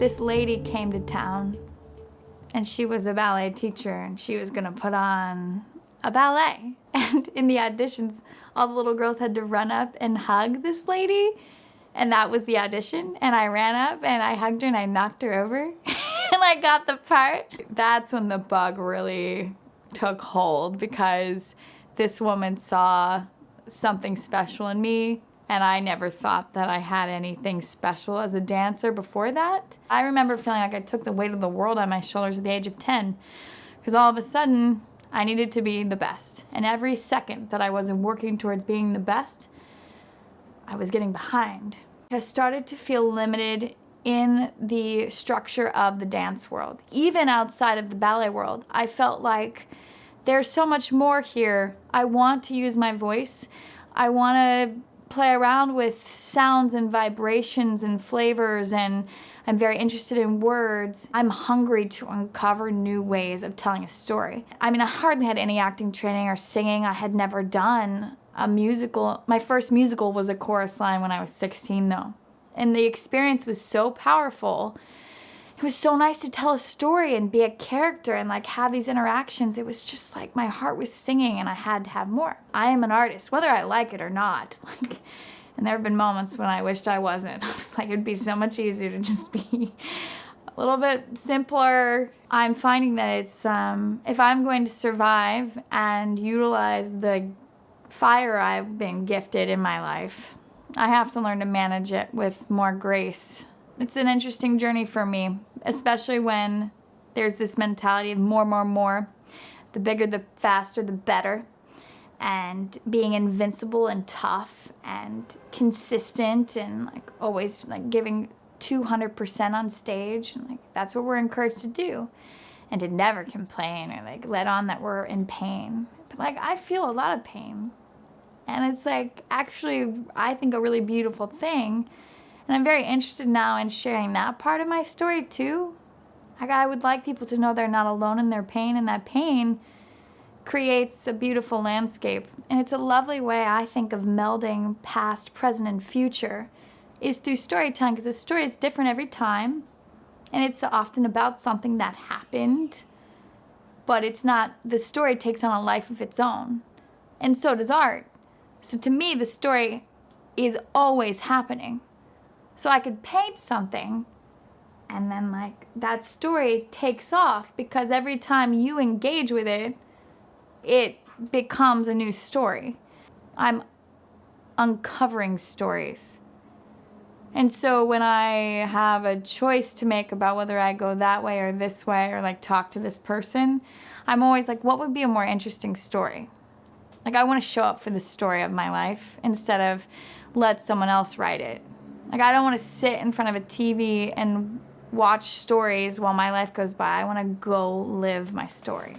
This lady came to town, and she was a ballet teacher, and she was gonna put on a ballet. And in the auditions, all the little girls had to run up and hug this lady, and that was the audition. And I ran up and I hugged her and I knocked her over, and I got the part. That's when the bug really took hold, because this woman saw something special in me, and I never thought that I had anything special as a dancer before that. I remember feeling like I took the weight of the world on my shoulders at the age of 10, because all of a sudden I needed to be the best. And every second that I wasn't working towards being the best, I was getting behind. I started to feel limited in the structure of the dance world. Even outside of the ballet world, I felt like there's so much more here. I want to use my voice. I want to play around with sounds and vibrations and flavors, and I'm very interested in words. I'm hungry to uncover new ways of telling a story. I mean, I hardly had any acting training or singing. I had never done a musical. My first musical was a chorus line when I was 16 though. And the experience was so powerful. It was so nice to tell a story and be a character and like have these interactions. It was just like my heart was singing and I had to have more. I am an artist, whether I like it or not. And there have been moments when I wished I wasn't. I was like, it'd be so much easier to just be a little bit simpler. I'm finding that it's, if I'm going to survive and utilize the fire I've been gifted in my life, I have to learn to manage it with more grace. It's an interesting journey for me, especially when there's this mentality of more. The bigger, the faster, the better. And being invincible and tough and consistent and like always like giving 200% on stage. And like that's what we're encouraged to do. And to never complain or like let on that we're in pain. But like I feel a lot of pain. And it's like actually I think a really beautiful thing. And I'm very interested now in sharing that part of my story too. Like I would like people to know they're not alone in their pain, and that pain creates a beautiful landscape. And it's a lovely way, I think, of melding past, present, and future is through storytelling, because a story is different every time. And it's often about something that happened, but it's not, the story takes on a life of its own. And so does art. So to me, the story is always happening. So I could paint something and then like that story takes off, because every time you engage with it, it becomes a new story. I'm uncovering stories. And so when I have a choice to make about whether I go that way or this way or like talk to this person, I'm always like, what would be a more interesting story? Like I want to show up for the story of my life instead of let someone else write it. Like I don't want to sit in front of a TV and watch stories while my life goes by. I want to go live my story.